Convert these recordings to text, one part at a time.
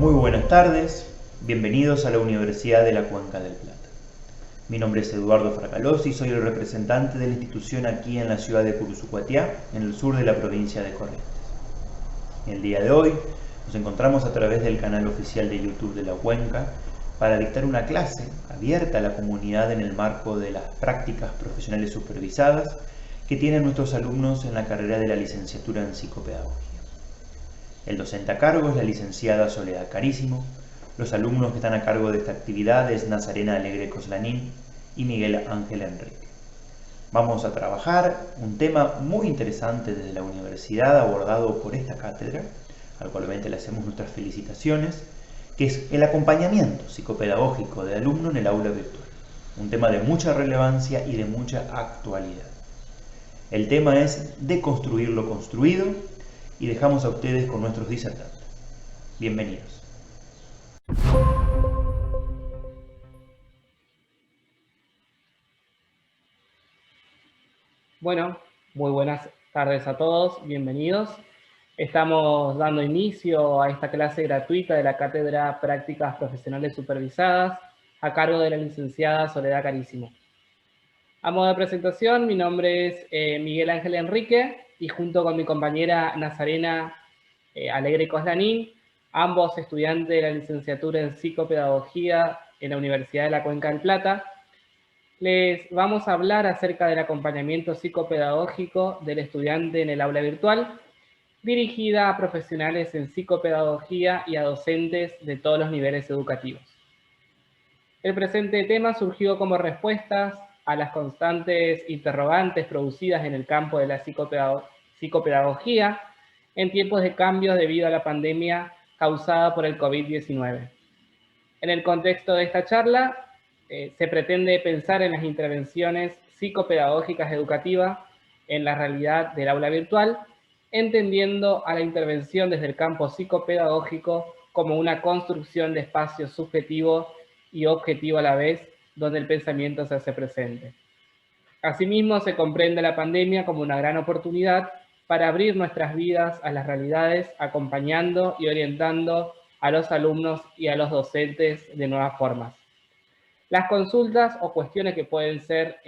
Muy buenas tardes, bienvenidos a la Universidad de la Cuenca del Plata. Mi nombre es Eduardo Fracalosi y soy el representante de la institución aquí en la ciudad de Curuzucuatiá, en el sur de la provincia de Corrientes. El día de hoy nos encontramos a través del canal oficial de YouTube de la Cuenca para dictar una clase abierta a la comunidad en el marco de las prácticas profesionales supervisadas que tienen nuestros alumnos en la carrera de la licenciatura en psicopedagogía. El docente a cargo es la licenciada Soledad Carísimo. Los alumnos que están a cargo de esta actividad es Nazarena Alegre Coslanín y Miguel Ángel Enrique. Vamos a trabajar un tema muy interesante desde la universidad abordado por esta cátedra, al cual obviamente le hacemos nuestras felicitaciones, que es el acompañamiento psicopedagógico del alumno en el aula virtual. Un tema de mucha relevancia y de mucha actualidad. El tema es deconstruir lo construido y dejamos a ustedes con nuestros disertantes. Bienvenidos. Bueno, muy buenas tardes a todos, bienvenidos. Estamos dando inicio a esta clase gratuita de la Cátedra Prácticas Profesionales Supervisadas a cargo de la licenciada Soledad Carísimo. A modo de presentación, mi nombre es Miguel Ángel Enrique y junto con mi compañera Nazarena Alegre Coslanín, ambos estudiantes de la licenciatura en Psicopedagogía en la Universidad de la Cuenca del Plata, les vamos a hablar acerca del acompañamiento psicopedagógico del estudiante en el aula virtual, dirigida a profesionales en psicopedagogía y a docentes de todos los niveles educativos. El presente tema surgió como respuestas a las constantes interrogantes producidas en el campo de la psicopedagogía en tiempos de cambios debido a la pandemia causada por el COVID-19. En el contexto de esta charla, se pretende pensar en las intervenciones psicopedagógicas educativas en la realidad del aula virtual, entendiendo a la intervención desde el campo psicopedagógico como una construcción de espacio subjetivo y objetivo a la vez, donde el pensamiento se hace presente. Asimismo, se comprende la pandemia como una gran oportunidad para abrir nuestras vidas a las realidades, acompañando y orientando a los alumnos y a los docentes de nuevas formas. Las consultas o cuestiones que pueden ser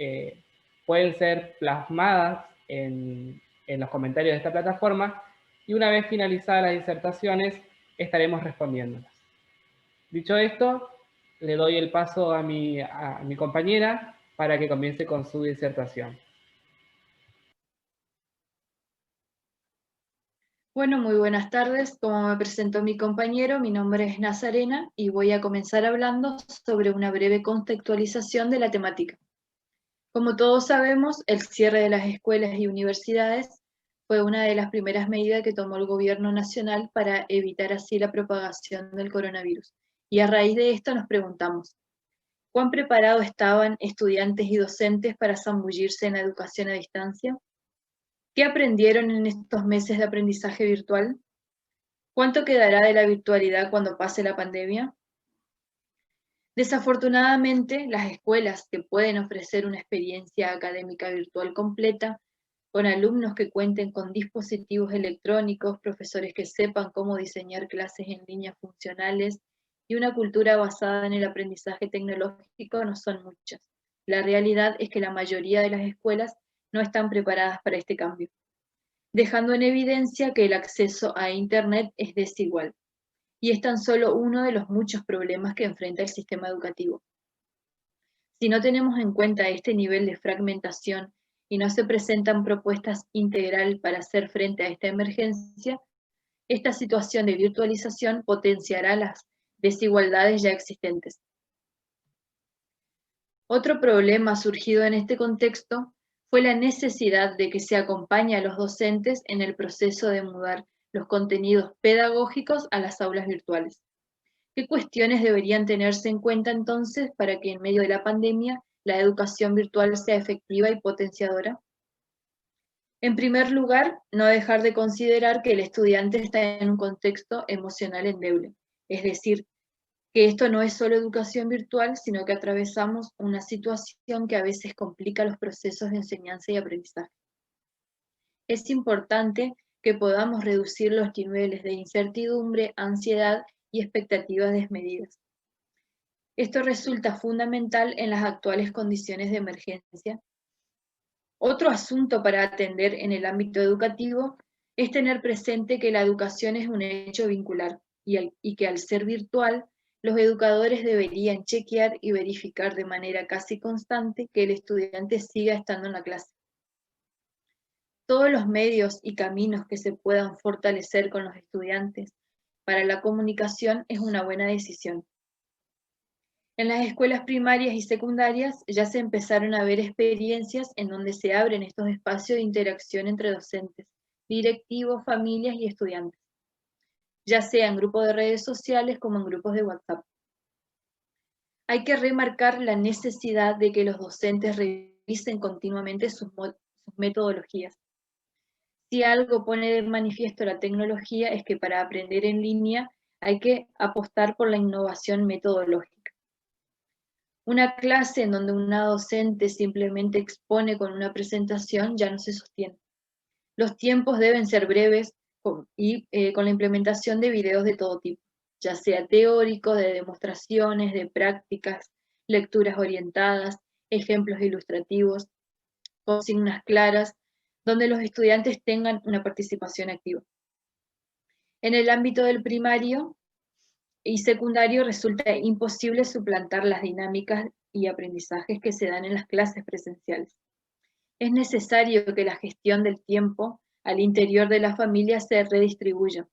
plasmadas en los comentarios de esta plataforma y una vez finalizadas las disertaciones estaremos respondiéndolas. Dicho esto, le doy el paso a mi compañera para que comience con su disertación. Bueno, muy buenas tardes. Como me presentó mi compañero, mi nombre es Nazarena y voy a comenzar hablando sobre una breve contextualización de la temática. Como todos sabemos, el cierre de las escuelas y universidades fue una de las primeras medidas que tomó el gobierno nacional para evitar así la propagación del coronavirus. Y a raíz de esto nos preguntamos, ¿cuán preparados estaban estudiantes y docentes para zambullirse en la educación a distancia? ¿Qué aprendieron en estos meses de aprendizaje virtual? ¿Cuánto quedará de la virtualidad cuando pase la pandemia? Desafortunadamente, las escuelas que pueden ofrecer una experiencia académica virtual completa, con alumnos que cuenten con dispositivos electrónicos, profesores que sepan cómo diseñar clases en línea funcionales y una cultura basada en el aprendizaje tecnológico, no son muchas. La realidad es que la mayoría de las escuelas no están preparadas para este cambio, dejando en evidencia que el acceso a Internet es desigual, y es tan solo uno de los muchos problemas que enfrenta el sistema educativo. Si no tenemos en cuenta este nivel de fragmentación y no se presentan propuestas integrales para hacer frente a esta emergencia, esta situación de virtualización potenciará las desigualdades ya existentes. Otro problema surgido en este contexto fue la necesidad de que se acompañe a los docentes en el proceso de mudar los contenidos pedagógicos a las aulas virtuales. ¿Qué cuestiones deberían tenerse en cuenta entonces para que en medio de la pandemia la educación virtual sea efectiva y potenciadora? En primer lugar, no dejar de considerar que el estudiante está en un contexto emocional endeble, es decir, que esto no es solo educación virtual, sino que atravesamos una situación que a veces complica los procesos de enseñanza y aprendizaje. Es importante que podamos reducir los niveles de incertidumbre, ansiedad y expectativas desmedidas. Esto resulta fundamental en las actuales condiciones de emergencia. Otro asunto para atender en el ámbito educativo es tener presente que la educación es un hecho vincular y que al ser virtual, los educadores deberían chequear y verificar de manera casi constante que el estudiante siga estando en la clase. Todos los medios y caminos que se puedan fortalecer con los estudiantes para la comunicación es una buena decisión. En las escuelas primarias y secundarias ya se empezaron a ver experiencias en donde se abren estos espacios de interacción entre docentes, directivos, familias y estudiantes, ya sea en grupos de redes sociales como en grupos de WhatsApp. Hay que remarcar la necesidad de que los docentes revisen continuamente sus metodologías. Si algo pone de manifiesto la tecnología es que para aprender en línea hay que apostar por la innovación metodológica. Una clase en donde una docente simplemente expone con una presentación ya no se sostiene. Los tiempos deben ser breves y con la implementación de videos de todo tipo, ya sea teóricos, de demostraciones, de prácticas, lecturas orientadas, ejemplos ilustrativos, consignas claras, donde los estudiantes tengan una participación activa. En el ámbito del primario y secundario resulta imposible suplantar las dinámicas y aprendizajes que se dan en las clases presenciales. Es necesario que la gestión del tiempo al interior de la familia se redistribuya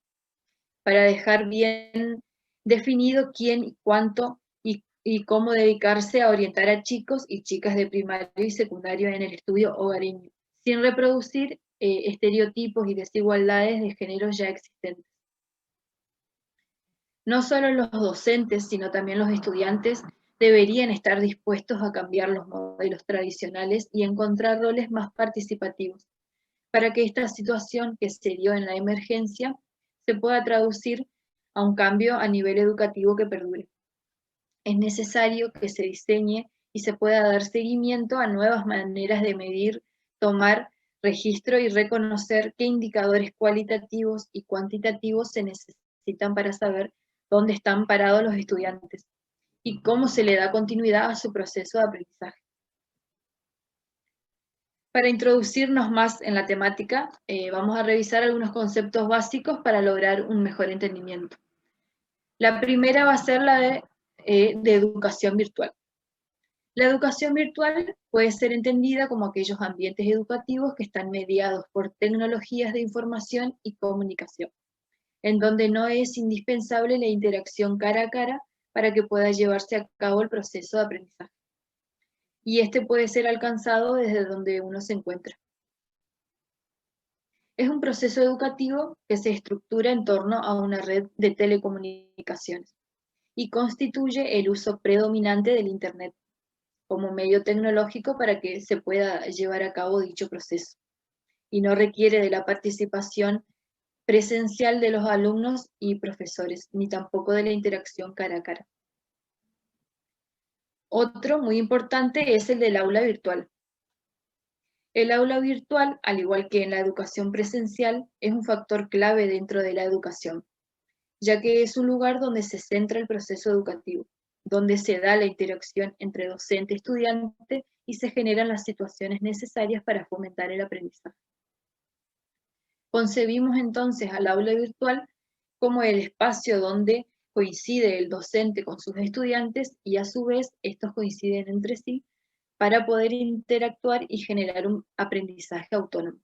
para dejar bien definido quién y cuánto y cómo dedicarse a orientar a chicos y chicas de primario y secundario en el estudio hogareño, sin reproducir estereotipos y desigualdades de género ya existentes. No solo los docentes, sino también los estudiantes deberían estar dispuestos a cambiar los modelos tradicionales y encontrar roles más participativos, para que esta situación que se dio en la emergencia se pueda traducir a un cambio a nivel educativo que perdure. Es necesario que se diseñe y se pueda dar seguimiento a nuevas maneras de medir, tomar registro y reconocer qué indicadores cualitativos y cuantitativos se necesitan para saber dónde están parados los estudiantes y cómo se le da continuidad a su proceso de aprendizaje. Para introducirnos más en la temática, vamos a revisar algunos conceptos básicos para lograr un mejor entendimiento. La primera va a ser la de educación virtual. La educación virtual puede ser entendida como aquellos ambientes educativos que están mediados por tecnologías de información y comunicación, en donde no es indispensable la interacción cara a cara para que pueda llevarse a cabo el proceso de aprendizaje. Y este puede ser alcanzado desde donde uno se encuentra. Es un proceso educativo que se estructura en torno a una red de telecomunicaciones y constituye el uso predominante del Internet como medio tecnológico para que se pueda llevar a cabo dicho proceso, y no requiere de la participación presencial de los alumnos y profesores, ni tampoco de la interacción cara a cara. Otro muy importante es el del aula virtual. El aula virtual, al igual que en la educación presencial, es un factor clave dentro de la educación, ya que es un lugar donde se centra el proceso educativo, donde se da la interacción entre docente y estudiante y se generan las situaciones necesarias para fomentar el aprendizaje. Concebimos entonces al aula virtual como el espacio donde coincide el docente con sus estudiantes y a su vez estos coinciden entre sí para poder interactuar y generar un aprendizaje autónomo.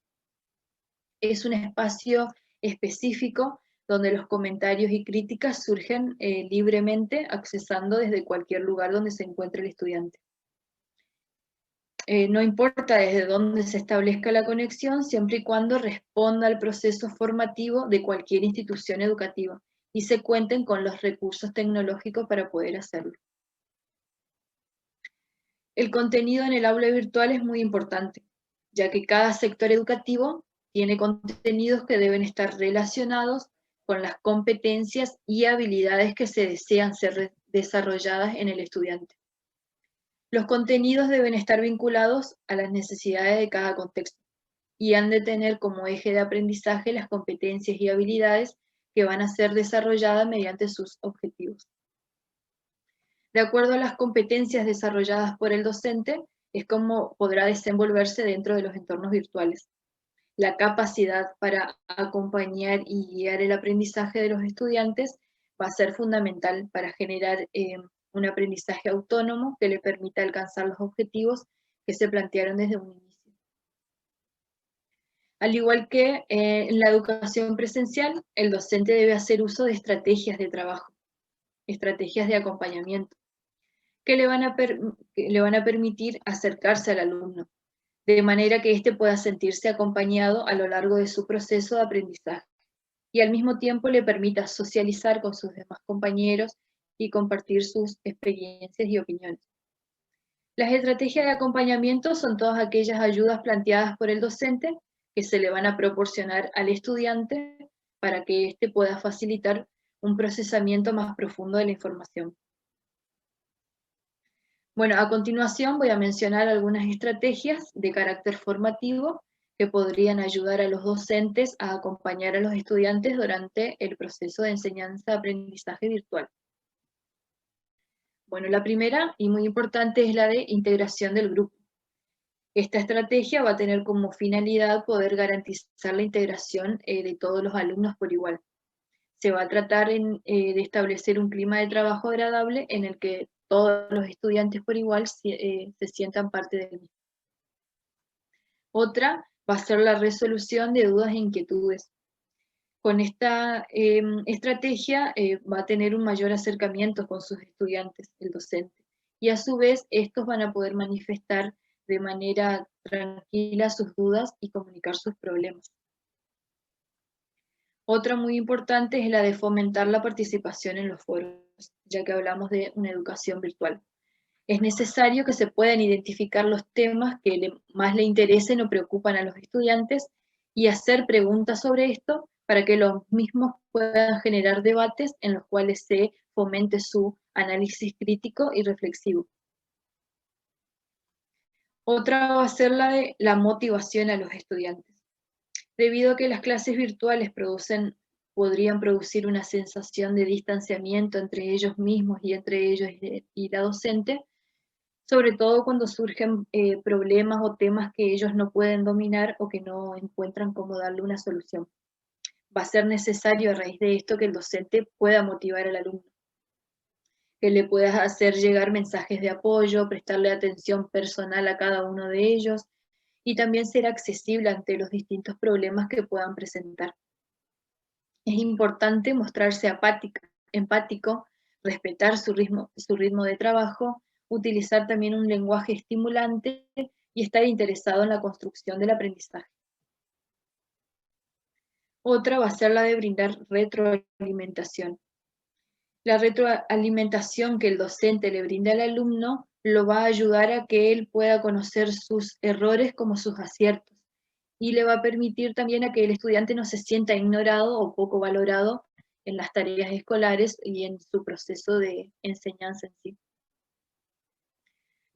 Es un espacio específico donde los comentarios y críticas surgen libremente, accesando desde cualquier lugar donde se encuentre el estudiante. No importa desde dónde se establezca la conexión, siempre y cuando responda al proceso formativo de cualquier institución educativa y se cuenten con los recursos tecnológicos para poder hacerlo. El contenido en el aula virtual es muy importante, ya que cada sector educativo tiene contenidos que deben estar relacionados con las competencias y habilidades que se desean ser desarrolladas en el estudiante. Los contenidos deben estar vinculados a las necesidades de cada contexto y han de tener como eje de aprendizaje las competencias y habilidades que van a ser desarrolladas mediante sus objetivos. De acuerdo a las competencias desarrolladas por el docente, es como podrá desenvolverse dentro de los entornos virtuales. La capacidad para acompañar y guiar el aprendizaje de los estudiantes va a ser fundamental para generar un aprendizaje autónomo que le permita alcanzar los objetivos que se plantearon desde un inicio. Al igual que en la educación presencial, el docente debe hacer uso de estrategias de trabajo, estrategias de acompañamiento, que le van a permitir acercarse al alumno, de manera que éste pueda sentirse acompañado a lo largo de su proceso de aprendizaje y al mismo tiempo le permita socializar con sus demás compañeros y compartir sus experiencias y opiniones. Las estrategias de acompañamiento son todas aquellas ayudas planteadas por el docente que se le van a proporcionar al estudiante para que éste pueda facilitar un procesamiento más profundo de la información. Bueno, a continuación voy a mencionar algunas estrategias de carácter formativo que podrían ayudar a los docentes a acompañar a los estudiantes durante el proceso de enseñanza-aprendizaje virtual. Bueno, la primera y muy importante es la de integración del grupo. Esta estrategia va a tener como finalidad poder garantizar la integración de todos los alumnos por igual. Se va a tratar de establecer un clima de trabajo agradable en el que todos los estudiantes por igual se sientan parte del mismo. Otra va a ser la resolución de dudas e inquietudes. Con esta estrategia va a tener un mayor acercamiento con sus estudiantes, el docente, y a su vez estos van a poder manifestar de manera tranquila sus dudas y comunicar sus problemas. Otra muy importante es la de fomentar la participación en los foros, ya que hablamos de una educación virtual. Es necesario que se puedan identificar los temas que más le interesen o preocupan a los estudiantes y hacer preguntas sobre esto para que los mismos puedan generar debates en los cuales se fomente su análisis crítico y reflexivo. Otra va a ser la de la motivación a los estudiantes. Debido a que las clases virtuales podrían producir una sensación de distanciamiento entre ellos mismos y entre ellos y la docente, sobre todo cuando surgen problemas o temas que ellos no pueden dominar o que no encuentran cómo darle una solución. Va a ser necesario a raíz de esto que el docente pueda motivar al alumno, que le pueda hacer llegar mensajes de apoyo, prestarle atención personal a cada uno de ellos y también ser accesible ante los distintos problemas que puedan presentar. Es importante mostrarse empático, respetar su ritmo de trabajo, utilizar también un lenguaje estimulante y estar interesado en la construcción del aprendizaje. Otra va a ser la de brindar retroalimentación. La retroalimentación que el docente le brinda al alumno lo va a ayudar a que él pueda conocer sus errores como sus aciertos y le va a permitir también a que el estudiante no se sienta ignorado o poco valorado en las tareas escolares y en su proceso de enseñanza en sí.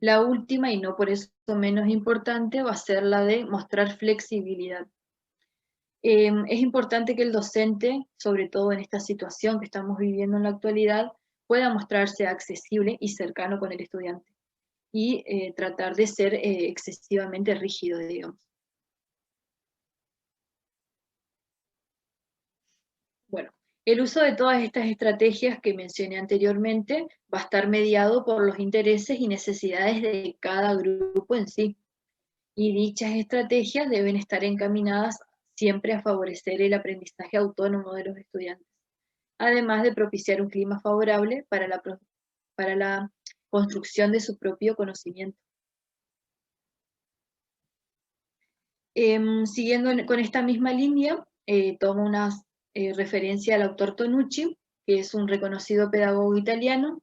La última, y no por eso menos importante, va a ser la de mostrar flexibilidad. Es importante que el docente, sobre todo en esta situación que estamos viviendo en la actualidad, pueda mostrarse accesible y cercano con el estudiante y tratar de ser excesivamente rígido, digamos. Bueno, el uso de todas estas estrategias que mencioné anteriormente va a estar mediado por los intereses y necesidades de cada grupo en sí. Y dichas estrategias deben estar encaminadas siempre a favorecer el aprendizaje autónomo de los estudiantes, además de propiciar un clima favorable para la construcción de su propio conocimiento. Siguiendo con esta misma línea, tomo una referencia al autor Tonucci, que es un reconocido pedagogo italiano,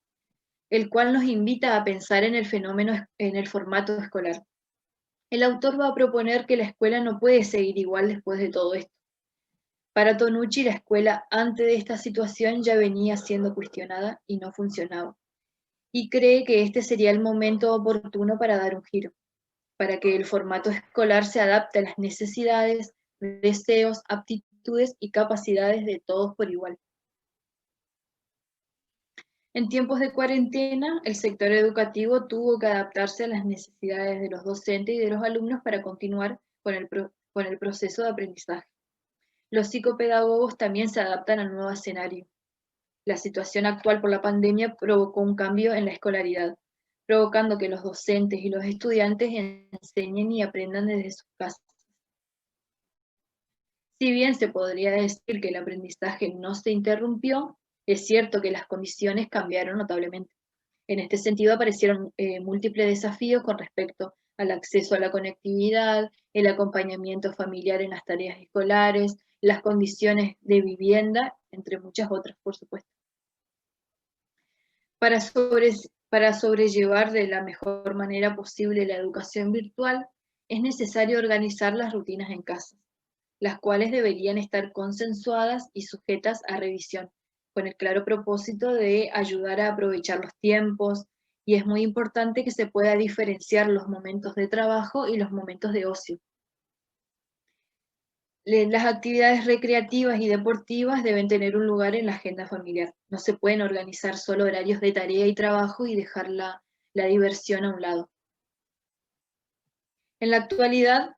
el cual nos invita a pensar en el fenómeno en el formato escolar. El autor va a proponer que la escuela no puede seguir igual después de todo esto. Para Tonucci, la escuela antes de esta situación ya venía siendo cuestionada y no funcionaba. Y cree que este sería el momento oportuno para dar un giro, para que el formato escolar se adapte a las necesidades, deseos, aptitudes aptitudes y capacidades de todos por igual. En tiempos de cuarentena, el sector educativo tuvo que adaptarse a las necesidades de los docentes y de los alumnos para continuar con el proceso de aprendizaje. Los psicopedagogos también se adaptan al nuevo escenario. La situación actual por la pandemia provocó un cambio en la escolaridad, provocando que los docentes y los estudiantes enseñen y aprendan desde sus casas. Si bien se podría decir que el aprendizaje no se interrumpió, es cierto que las condiciones cambiaron notablemente. En este sentido aparecieron múltiples desafíos con respecto al acceso a la conectividad, el acompañamiento familiar en las tareas escolares, las condiciones de vivienda, entre muchas otras, por supuesto. Para sobrellevar de la mejor manera posible la educación virtual, es necesario organizar las rutinas en casa, las cuales deberían estar consensuadas y sujetas a revisión, con el claro propósito de ayudar a aprovechar los tiempos, y es muy importante que se pueda diferenciar los momentos de trabajo y los momentos de ocio. Las actividades recreativas y deportivas deben tener un lugar en la agenda familiar. No se pueden organizar solo horarios de tarea y trabajo y dejar la diversión a un lado. En la actualidad,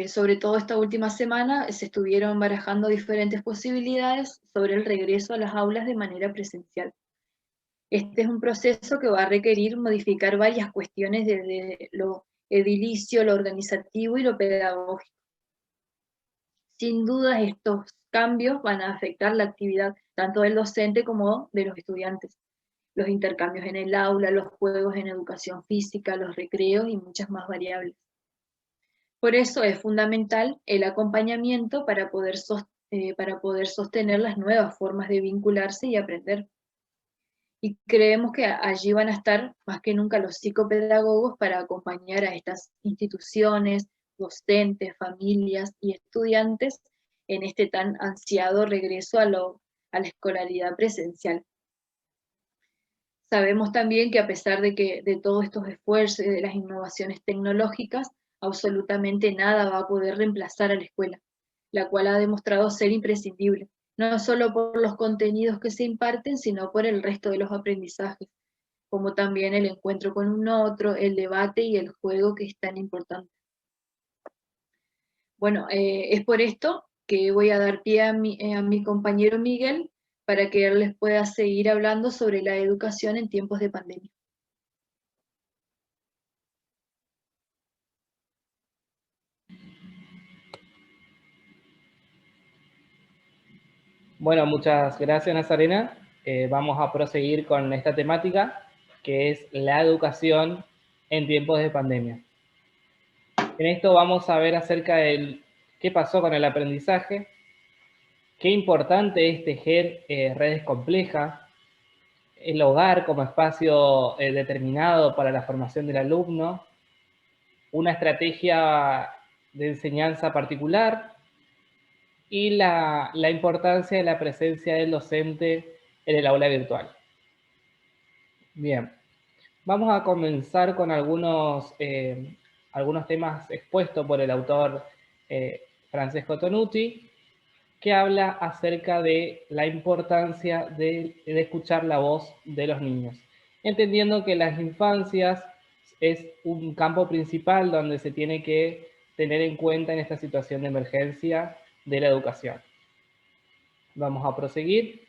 sobre todo esta última semana, se estuvieron barajando diferentes posibilidades sobre el regreso a las aulas de manera presencial. Este es un proceso que va a requerir modificar varias cuestiones desde lo edilicio, lo organizativo y lo pedagógico. Sin duda, estos cambios van a afectar la actividad tanto del docente como de los estudiantes. Los intercambios en el aula, los juegos en educación física, los recreos y muchas más variables. Por eso es fundamental el acompañamiento para poder sostener las nuevas formas de vincularse y aprender. Y creemos que allí van a estar más que nunca los psicopedagogos para acompañar a estas instituciones, docentes, familias y estudiantes en este tan ansiado regreso a la escolaridad presencial. Sabemos también que a pesar de todos estos esfuerzos y de las innovaciones tecnológicas, absolutamente nada va a poder reemplazar a la escuela, la cual ha demostrado ser imprescindible, no solo por los contenidos que se imparten, sino por el resto de los aprendizajes, como también el encuentro con un otro, el debate y el juego, que es tan importante. Bueno, es por esto que voy a dar pie a mi compañero Miguel para que él les pueda seguir hablando sobre la educación en tiempos de pandemia. Bueno, muchas gracias, Nazarena. Vamos a proseguir con esta temática, que es la educación en tiempos de pandemia. En esto vamos a ver acerca de qué pasó con el aprendizaje, qué importante es tejer redes complejas, el hogar como espacio determinado para la formación del alumno, una estrategia de enseñanza particular y la importancia de la presencia del docente en el aula virtual. Bien, vamos a comenzar con algunos temas expuestos por el autor Francesco Tonuti, que habla acerca de la importancia de escuchar la voz de los niños, entendiendo que las infancias es un campo principal donde se tiene que tener en cuenta en esta situación de emergencia de la educación. Vamos a proseguir.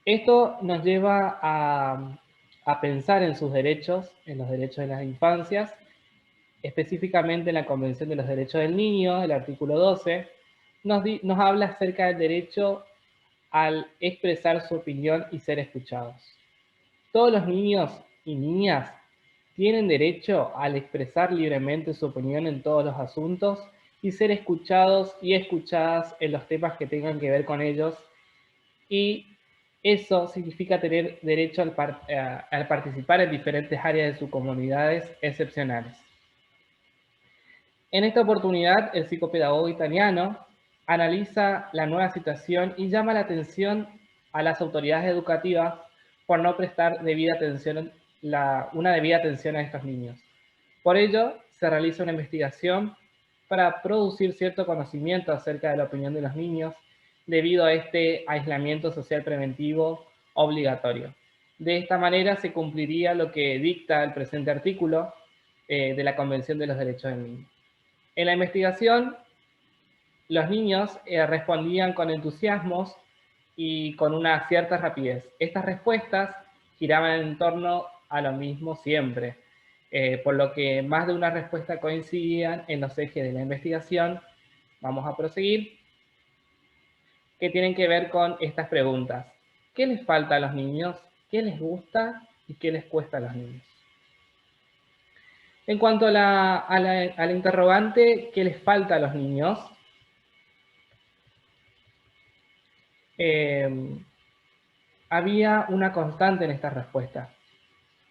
Esto nos lleva a pensar en sus derechos, en los derechos de las infancias, específicamente en la Convención de los Derechos del Niño, el artículo 12, nos habla acerca del derecho al expresar su opinión y ser escuchados. Todos los niños y niñas tienen derecho al expresar libremente su opinión en todos los asuntos y ser escuchados y escuchadas en los temas que tengan que ver con ellos, y eso significa tener derecho al participar en diferentes áreas de sus comunidades excepcionales. En esta oportunidad, el psicopedagogo italiano analiza la nueva situación y llama la atención a las autoridades educativas por no prestar una debida atención a estos niños. Por ello, se realiza una investigación para producir cierto conocimiento acerca de la opinión de los niños debido a este aislamiento social preventivo obligatorio. De esta manera se cumpliría lo que dicta el presente artículo de la Convención de los Derechos del Niño. En la investigación, los niños respondían con entusiasmos y con una cierta rapidez. Estas respuestas giraban en torno a lo mismo siempre, por lo que más de una respuesta coincidían en los ejes de la investigación. Vamos a proseguir, que tienen que ver con estas preguntas. ¿Qué les falta a los niños? ¿Qué les gusta? ¿Y qué les cuesta a los niños? En cuanto a la interrogante, ¿qué les falta a los niños? Había una constante en esta respuesta.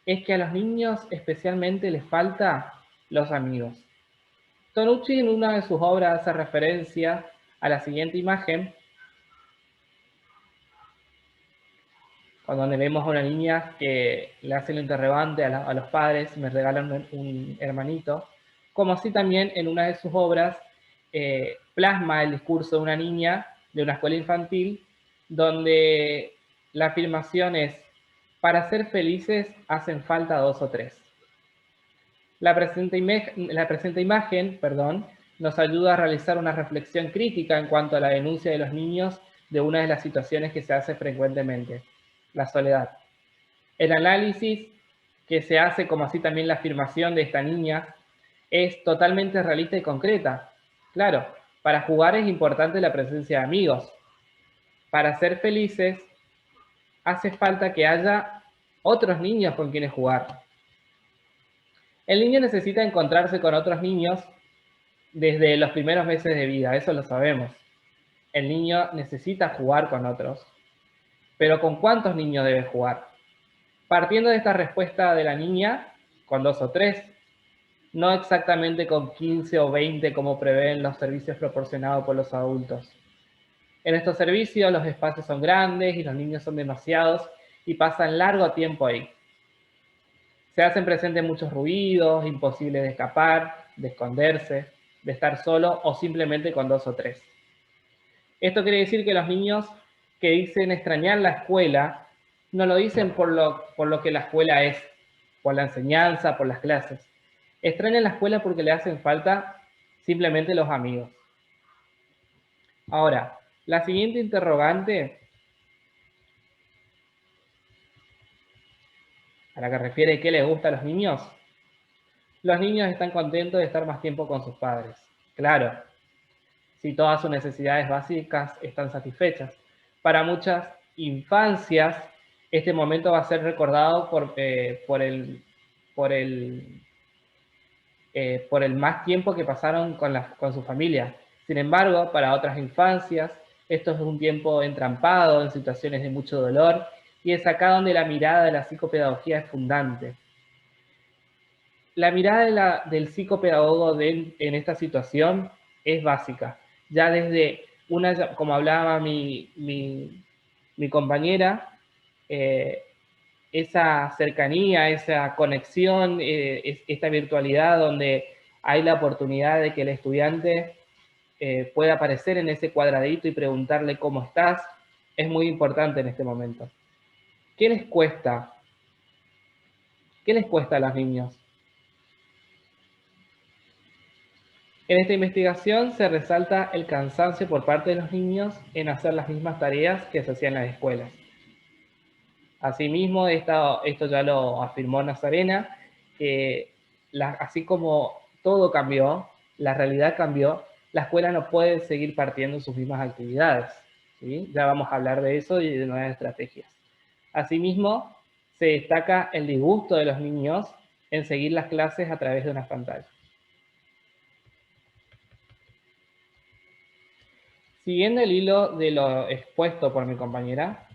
Es que a los niños especialmente les falta los amigos. Tonucci en una de sus obras hace referencia a la siguiente imagen, donde vemos a una niña que le hace el interrogante a los padres, me regalan un hermanito, como así también en una de sus obras plasma el discurso de una niña de una escuela infantil, donde la afirmación es: para ser felices hacen falta 2 o 3. La presente imagen, nos ayuda a realizar una reflexión crítica en cuanto a la denuncia de los niños de una de las situaciones que se hace frecuentemente: la soledad. El análisis que se hace, como así también la afirmación de esta niña, es totalmente realista y concreta. Claro, para jugar es importante la presencia de amigos. Para ser felices hace falta que haya otros niños con quienes jugar. El niño necesita encontrarse con otros niños desde los primeros meses de vida, eso lo sabemos. El niño necesita jugar con otros. Pero ¿con cuántos niños debe jugar? Partiendo de esta respuesta de la niña, con 2 o 3, no exactamente con 15 o 20 como prevén los servicios proporcionados por los adultos. En estos servicios los espacios son grandes y los niños son demasiados y pasan largo tiempo ahí. Se hacen presentes muchos ruidos, imposible de escapar, de esconderse, de estar solo o simplemente con 2 o 3. Esto quiere decir que los niños que dicen extrañar la escuela, no lo dicen por lo que la escuela es, por la enseñanza, por las clases. Extrañan la escuela porque le hacen falta simplemente los amigos. Ahora, la siguiente interrogante, a la que refiere qué les gusta a los niños están contentos de estar más tiempo con sus padres. Claro, si todas sus necesidades básicas están satisfechas. Para muchas infancias, este momento va a ser recordado por el más tiempo que pasaron con su familia. Sin embargo, para otras infancias, esto es un tiempo entrampado en situaciones de mucho dolor, y es acá donde la mirada de la psicopedagogía es fundante. La mirada del psicopedagogo en esta situación es básica. Ya desde como hablaba mi compañera, esa cercanía, esa conexión, esta virtualidad donde hay la oportunidad de que el estudiante pueda aparecer en ese cuadradito y preguntarle cómo estás, es muy importante en este momento. ¿Qué les cuesta? ¿Qué les cuesta a los niños? En esta investigación se resalta el cansancio por parte de los niños en hacer las mismas tareas que se hacían en las escuelas. Asimismo, esto ya lo afirmó Nazarena, que así como todo cambió, la realidad cambió, la escuela no puede seguir partiendo sus mismas actividades, ¿sí? Ya vamos a hablar de eso y de nuevas estrategias. Asimismo, se destaca el disgusto de los niños en seguir las clases a través de una pantalla. Siguiendo el hilo de lo expuesto por mi compañera,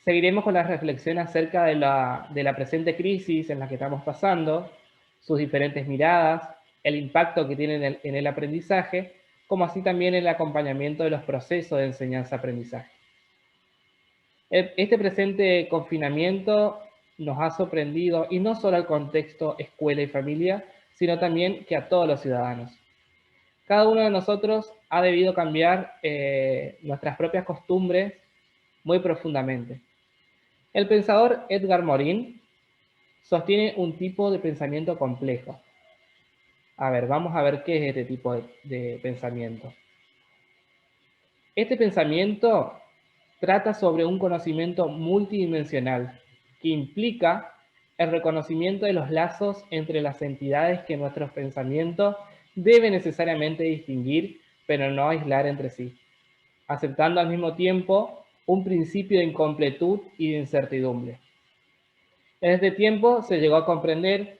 seguiremos con la reflexión acerca de la presente crisis en la que estamos pasando, sus diferentes miradas, el impacto que tienen en el aprendizaje, como así también el acompañamiento de los procesos de enseñanza-aprendizaje. Este presente confinamiento nos ha sorprendido, y no solo al contexto escuela y familia, sino también que a todos los ciudadanos. Cada uno de nosotros ha debido cambiar nuestras propias costumbres muy profundamente. El pensador Edgar Morin sostiene un tipo de pensamiento complejo. A ver, vamos a ver qué es este tipo de pensamiento. Este pensamiento trata sobre un conocimiento multidimensional que implica el reconocimiento de los lazos entre las entidades que nuestros pensamientos deben necesariamente distinguir, pero no aislar entre sí, aceptando al mismo tiempo un principio de incompletud y de incertidumbre. En este tiempo se llegó a comprender,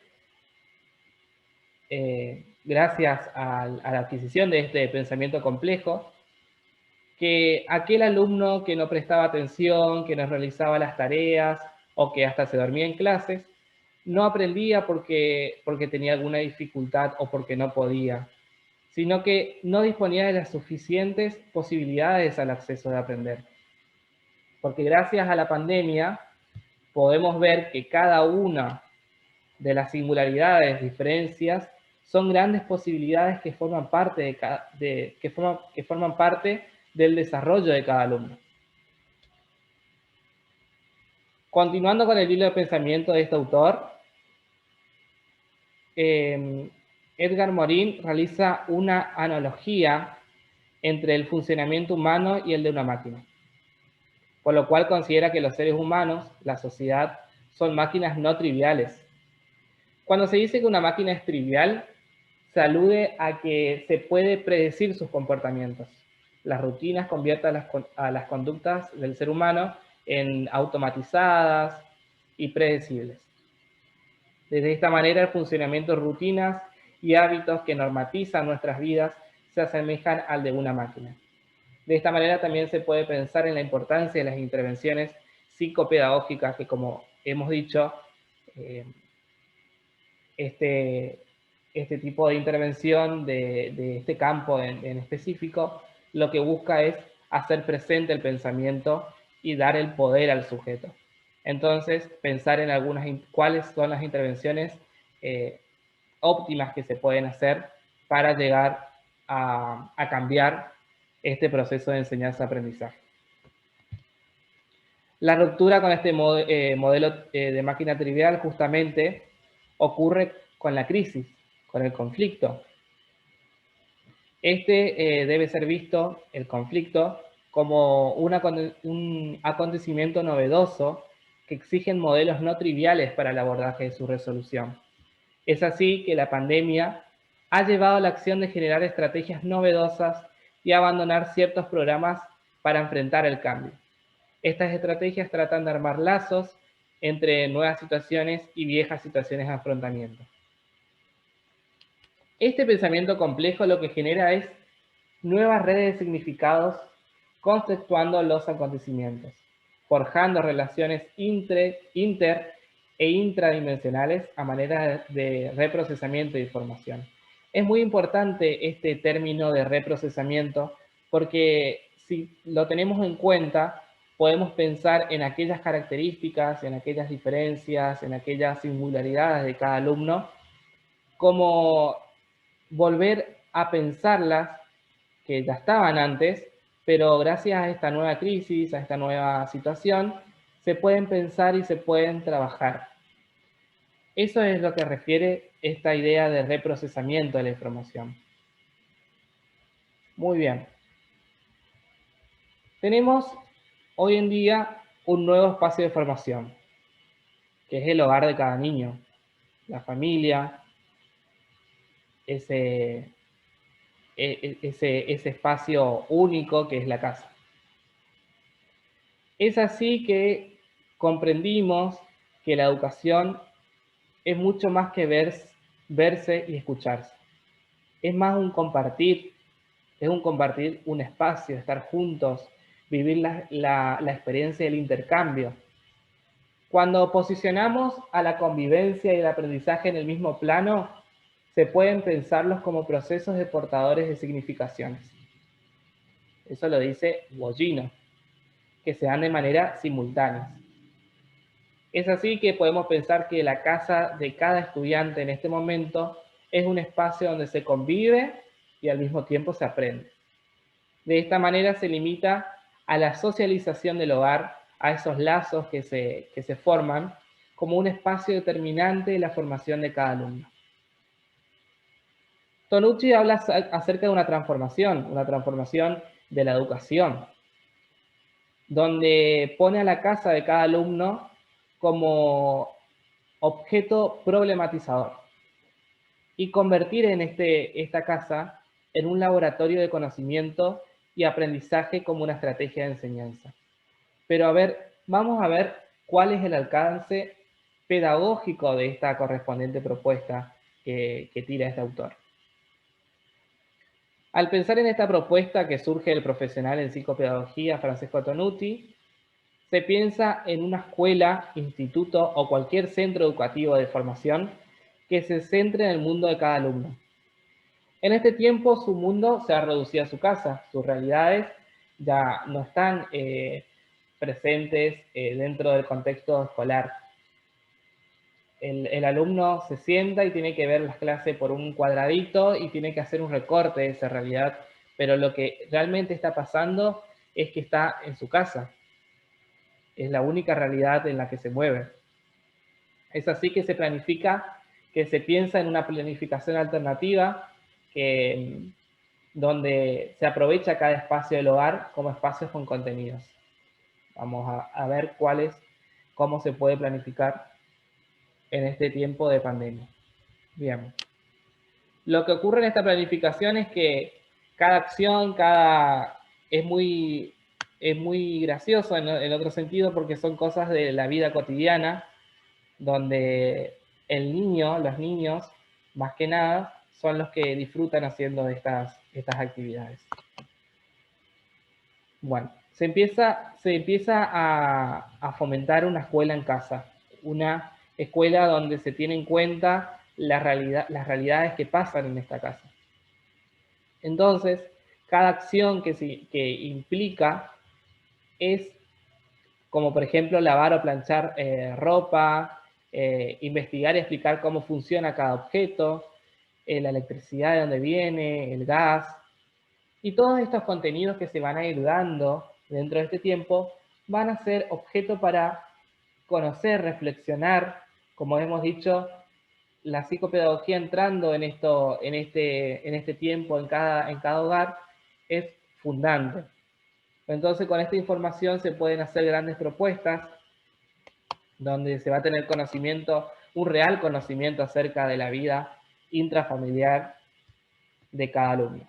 gracias a la adquisición de este pensamiento complejo, que aquel alumno que no prestaba atención, que no realizaba las tareas o que hasta se dormía en clases, no aprendía porque tenía alguna dificultad o porque no podía, sino que no disponía de las suficientes posibilidades al acceso de aprender. Porque gracias a la pandemia podemos ver que cada una de las singularidades, diferencias, son grandes posibilidades que forman parte, que forman parte del desarrollo de cada alumno. Continuando con el hilo de pensamiento de este autor, Edgar Morin realiza una analogía entre el funcionamiento humano y el de una máquina, por lo cual considera que los seres humanos, la sociedad, son máquinas no triviales. Cuando se dice que una máquina es trivial, se alude a que se puede predecir sus comportamientos. Las rutinas convierten a las conductas del ser humano en automatizadas y predecibles. De esta manera, el funcionamiento de rutinas y hábitos que normatizan nuestras vidas se asemejan al de una máquina. De esta manera también se puede pensar en la importancia de las intervenciones psicopedagógicas que, como hemos dicho, este tipo de intervención de este campo en específico, lo que busca es hacer presente el pensamiento y dar el poder al sujeto. Entonces, pensar en cuáles son las intervenciones óptimas que se pueden hacer para llegar a cambiar este proceso de enseñanza-aprendizaje. La ruptura con este modelo de máquina trivial justamente ocurre con la crisis, con el conflicto. Debe ser visto, el conflicto, como un acontecimiento novedoso que exigen modelos no triviales para el abordaje de su resolución. Es así que la pandemia ha llevado a la acción de generar estrategias novedosas y abandonar ciertos programas para enfrentar el cambio. Estas estrategias tratan de armar lazos entre nuevas situaciones y viejas situaciones de afrontamiento. Este pensamiento complejo lo que genera es nuevas redes de significados conceptuando los acontecimientos, forjando relaciones inter e intradimensionales a manera de reprocesamiento de información. Es muy importante este término de reprocesamiento porque si lo tenemos en cuenta, podemos pensar en aquellas características, en aquellas diferencias, en aquellas singularidades de cada alumno, como volver a pensarlas que ya estaban antes, pero gracias a esta nueva crisis, a esta nueva situación, se pueden pensar y se pueden trabajar. Eso es lo que refiere esta idea de reprocesamiento de la información. Muy bien. Tenemos hoy en día un nuevo espacio de formación, que es el hogar de cada niño, la familia, ese espacio único que es la casa. Es así que comprendimos que la educación es mucho más que verse y escucharse. Es más un compartir, un espacio, estar juntos, vivir la experiencia del intercambio. Cuando posicionamos a la convivencia y el aprendizaje en el mismo plano, se pueden pensarlos como procesos de portadores de significaciones. Eso lo dice Boggino, que se dan de manera simultánea. Es así que podemos pensar que la casa de cada estudiante en este momento es un espacio donde se convive y al mismo tiempo se aprende. De esta manera se limita a la socialización del hogar, a esos lazos que se forman como un espacio determinante de la formación de cada alumno. Tonucci habla acerca de una transformación de la educación, donde pone a la casa de cada alumno como objeto problematizador y convertir en esta casa en un laboratorio de conocimiento y aprendizaje como una estrategia de enseñanza. Pero vamos a ver cuál es el alcance pedagógico de esta correspondiente propuesta que tira este autor. Al pensar en esta propuesta que surge del profesional en psicopedagogía Francesco Tonucci, se piensa en una escuela, instituto o cualquier centro educativo de formación que se centre en el mundo de cada alumno. En este tiempo su mundo se ha reducido a su casa, sus realidades ya no están presentes dentro del contexto escolar. El alumno se sienta y tiene que ver las clases por un cuadradito y tiene que hacer un recorte de esa realidad, pero lo que realmente está pasando es que está en su casa. Es la única realidad en la que se mueve. Es así que se planifica, que se piensa en una planificación alternativa donde se aprovecha cada espacio del hogar como espacios con contenidos. Vamos a ver cómo se puede planificar en este tiempo de pandemia. Bien. Lo que ocurre en esta planificación es que cada acción, es muy gracioso en otro sentido porque son cosas de la vida cotidiana donde los niños, más que nada, son los que disfrutan haciendo estas actividades. Bueno, se empieza a fomentar una escuela en casa, una escuela donde se tiene en cuenta las realidades que pasan en esta casa. Entonces, cada acción que implica es como por ejemplo lavar o planchar ropa, investigar y explicar cómo funciona cada objeto, la electricidad de dónde viene, el gas, y todos estos contenidos que se van a ir dando dentro de este tiempo van a ser objeto para conocer, reflexionar, como hemos dicho, la psicopedagogía entrando en este tiempo en cada hogar es fundante. Entonces con esta información se pueden hacer grandes propuestas donde se va a tener conocimiento, un real conocimiento acerca de la vida intrafamiliar de cada alumno.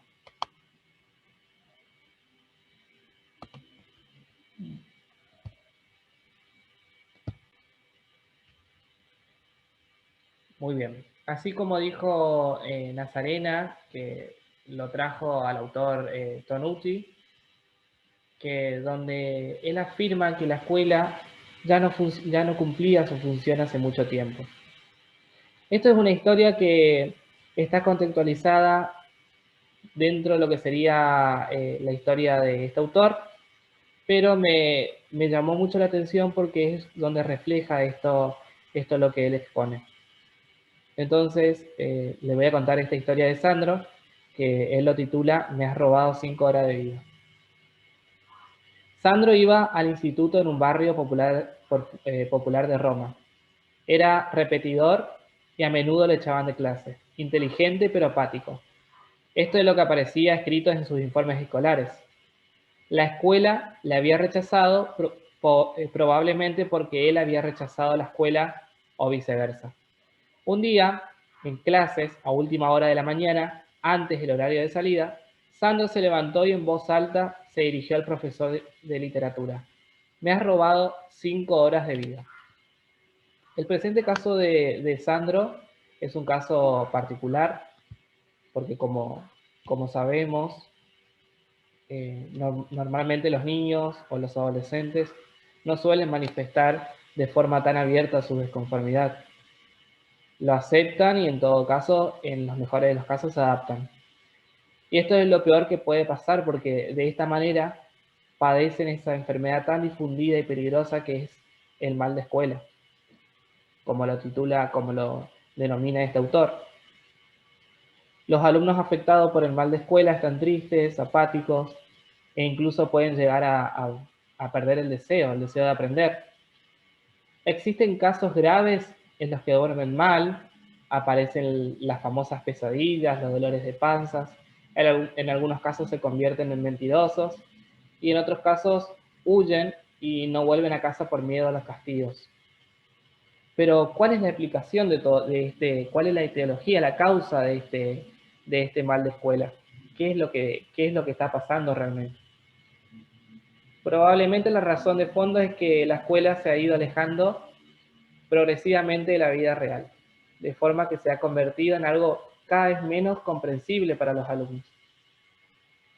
Muy bien. Así como dijo Nazarena, que lo trajo al autor Tonucci, que donde él afirma que la escuela ya no cumplía su función hace mucho tiempo. Esto es una historia que está contextualizada dentro de lo que sería la historia de este autor, pero me llamó mucho la atención porque es donde refleja esto lo que él expone. Entonces, le voy a contar esta historia de Sandro, que él lo titula "Me has robado 5 horas de vida". Sandro iba al instituto en un barrio popular de Roma. Era repetidor y a menudo le echaban de clase. Inteligente pero apático. Esto es lo que aparecía escrito en sus informes escolares. La escuela le había rechazado, probablemente porque él había rechazado la escuela o viceversa. Un día, en clases, a última hora de la mañana, antes del horario de salida, Sandro se levantó y en voz alta se dirigió al profesor de literatura. "Me has robado 5 horas de vida". El presente caso de Sandro es un caso particular, porque como sabemos, normalmente los niños o los adolescentes no suelen manifestar de forma tan abierta su desconformidad. Lo aceptan y en todo caso, en los mejores de los casos, se adaptan. Y esto es lo peor que puede pasar porque de esta manera padecen esa enfermedad tan difundida y peligrosa que es el mal de escuela. como lo titula, como lo denomina este autor. Los alumnos afectados por el mal de escuela están tristes, apáticos, e incluso pueden llegar a perder el deseo de aprender. Existen casos graves en los que duermen mal, aparecen las famosas pesadillas, los dolores de panzas, en algunos casos se convierten en mentirosos y en otros casos huyen y no vuelven a casa por miedo a los castigos. Pero, ¿cuál es la explicación cuál es la etiología, la causa de este mal de escuela? ¿Qué es lo que está pasando realmente? Probablemente la razón de fondo es que la escuela se ha ido alejando progresivamente de la vida real, de forma que se ha convertido en algo cada vez menos comprensible para los alumnos.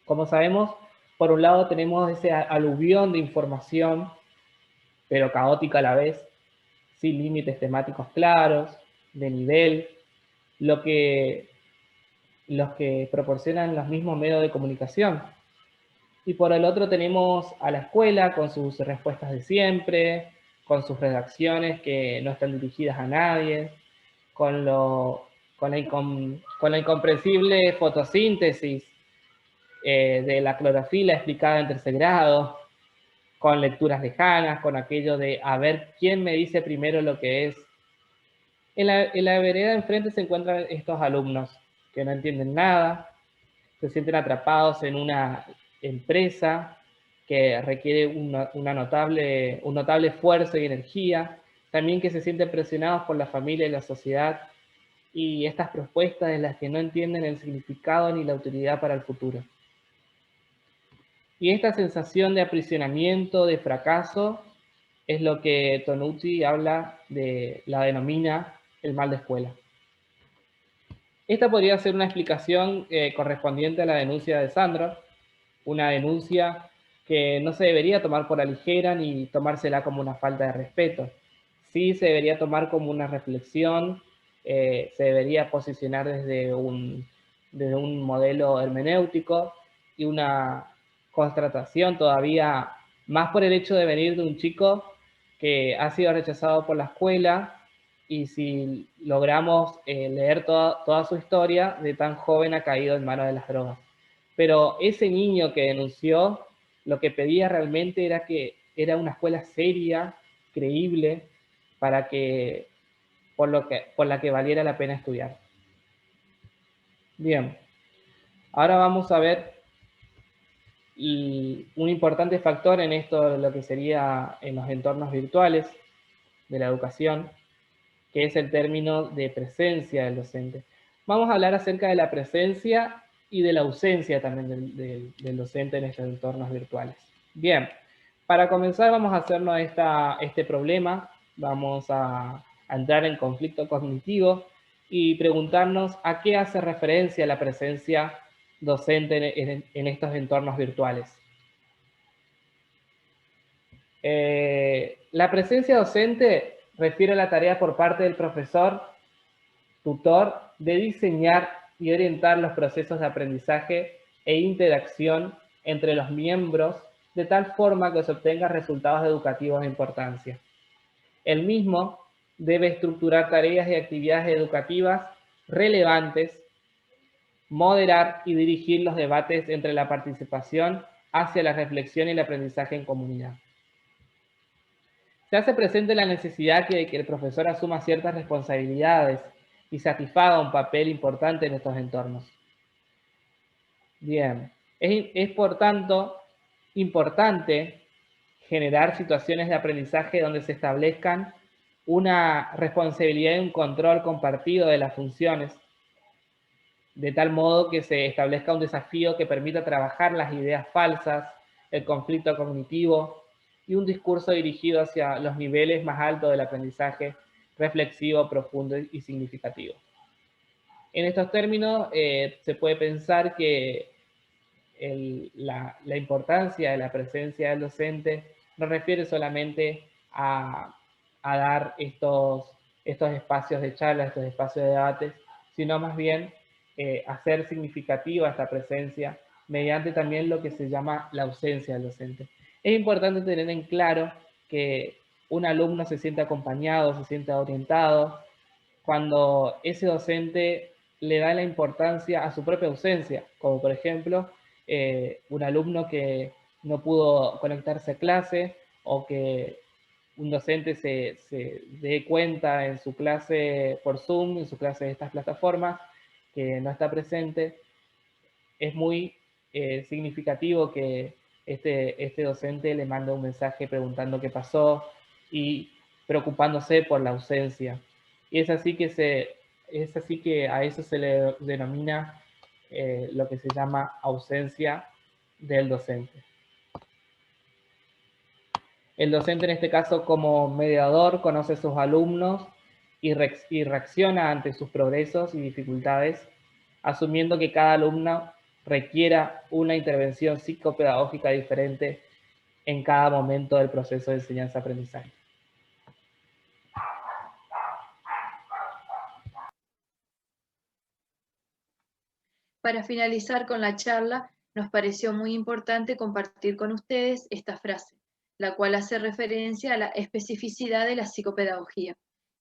Como sabemos, por un lado tenemos ese aluvión de información, pero caótica a la vez, sin límites temáticos claros, de nivel, los que proporcionan los mismos medios de comunicación. Y por el otro tenemos a la escuela con sus respuestas de siempre, con sus redacciones que no están dirigidas a nadie, con la incomprensible fotosíntesis de la clorofila explicada en tercer grado, con lecturas lejanas, con aquello de a ver quién me dice primero lo que es. En la vereda de enfrente se encuentran estos alumnos que no entienden nada, se sienten atrapados en una empresa que requiere un notable esfuerzo y energía, también que se sienten presionados por la familia y la sociedad, y estas propuestas en las que no entienden el significado ni la utilidad para el futuro. Y esta sensación de aprisionamiento, de fracaso, es lo que Tonucci la denomina el mal de escuela. Esta podría ser una explicación correspondiente a la denuncia de Sandro, una denuncia que no se debería tomar por la ligera ni tomársela como una falta de respeto. Sí se debería tomar como una reflexión, se debería posicionar desde un modelo hermenéutico y una constatación todavía más por el hecho de venir de un chico que ha sido rechazado por la escuela, y si logramos leer toda su historia, de tan joven ha caído en manos de las drogas. Pero ese niño que denunció, lo que pedía realmente era que era una escuela seria, creíble, por la que valiera la pena estudiar. Bien, ahora vamos a ver un importante factor en esto, lo que sería en los entornos virtuales de la educación, que es el término de presencia del docente. Vamos a hablar acerca de la presencia y de la ausencia también del docente en estos entornos virtuales. Bien, para comenzar vamos a hacernos este problema, vamos a entrar en conflicto cognitivo y preguntarnos a qué hace referencia la presencia docente en estos entornos virtuales. La presencia docente refiere a la tarea por parte del profesor, tutor, de diseñar y orientar los procesos de aprendizaje e interacción entre los miembros de tal forma que se obtengan resultados educativos de importancia. El mismo debe estructurar tareas y actividades educativas relevantes, moderar y dirigir los debates entre la participación hacia la reflexión y el aprendizaje en comunidad. Se hace presente la necesidad de que el profesor asuma ciertas responsabilidades y satisfaga un papel importante en estos entornos. Bien, es por tanto importante generar situaciones de aprendizaje donde se establezcan una responsabilidad y un control compartido de las funciones, de tal modo que se establezca un desafío que permita trabajar las ideas falsas, el conflicto cognitivo y un discurso dirigido hacia los niveles más altos del aprendizaje reflexivo, profundo y significativo. En estos términos se puede pensar que la importancia de la presencia del docente no refiere solamente a dar estos espacios de charla, estos espacios de debates, sino más bien hacer significativa esta presencia mediante también lo que se llama la ausencia del docente. Es importante tener en claro que un alumno se siente acompañado, se siente orientado, cuando ese docente le da la importancia a su propia ausencia, como por ejemplo un alumno que no pudo conectarse a clase o que un docente se dé cuenta en su clase por Zoom, en su clase de estas plataformas, que no está presente. Es muy significativo que este docente le mande un mensaje preguntando qué pasó y preocupándose por la ausencia. Y es así que a eso se le denomina lo que se llama ausencia del docente. El docente en este caso como mediador conoce a sus alumnos y reacciona ante sus progresos y dificultades, asumiendo que cada alumno requiera una intervención psicopedagógica diferente en cada momento del proceso de enseñanza-aprendizaje. Para finalizar con la charla, nos pareció muy importante compartir con ustedes esta frase, la cual hace referencia a la especificidad de la psicopedagogía,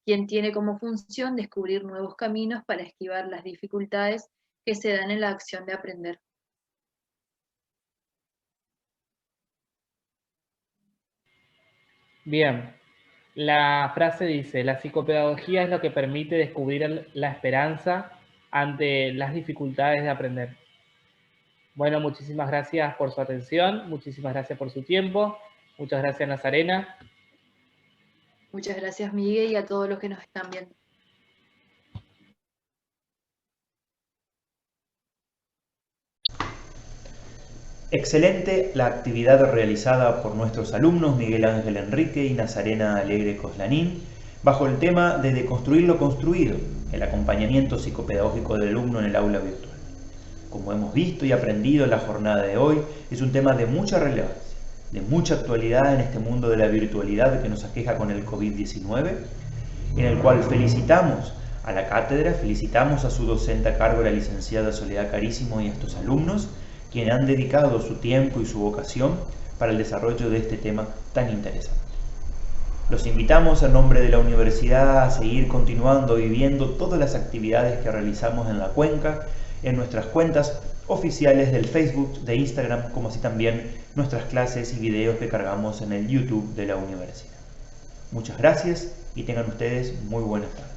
quien tiene como función descubrir nuevos caminos para esquivar las dificultades que se dan en la acción de aprender. Bien, la frase dice, la psicopedagogía es lo que permite descubrir la esperanza ante las dificultades de aprender. Bueno, muchísimas gracias por su atención, muchísimas gracias por su tiempo, muchas gracias Nazarena. Muchas gracias Miguel y a todos los que nos están viendo. Excelente la actividad realizada por nuestros alumnos Miguel Ángel Enrique y Nazarena Alegre Coslanín bajo el tema de deconstruir lo construido, el acompañamiento psicopedagógico del alumno en el aula virtual. Como hemos visto y aprendido en la jornada de hoy, es un tema de mucha relevancia, de mucha actualidad en este mundo de la virtualidad que nos aqueja con el COVID-19, en el cual felicitamos a la cátedra, felicitamos a su docente a cargo, la licenciada Soledad Carísimo, y a estos alumnos, quienes han dedicado su tiempo y su vocación para el desarrollo de este tema tan interesante. Los invitamos en nombre de la universidad a seguir continuando viviendo todas las actividades que realizamos en la cuenca, en nuestras cuentas oficiales del Facebook, de Instagram, como así también nuestras clases y videos que cargamos en el YouTube de la universidad. Muchas gracias y tengan ustedes muy buenas tardes.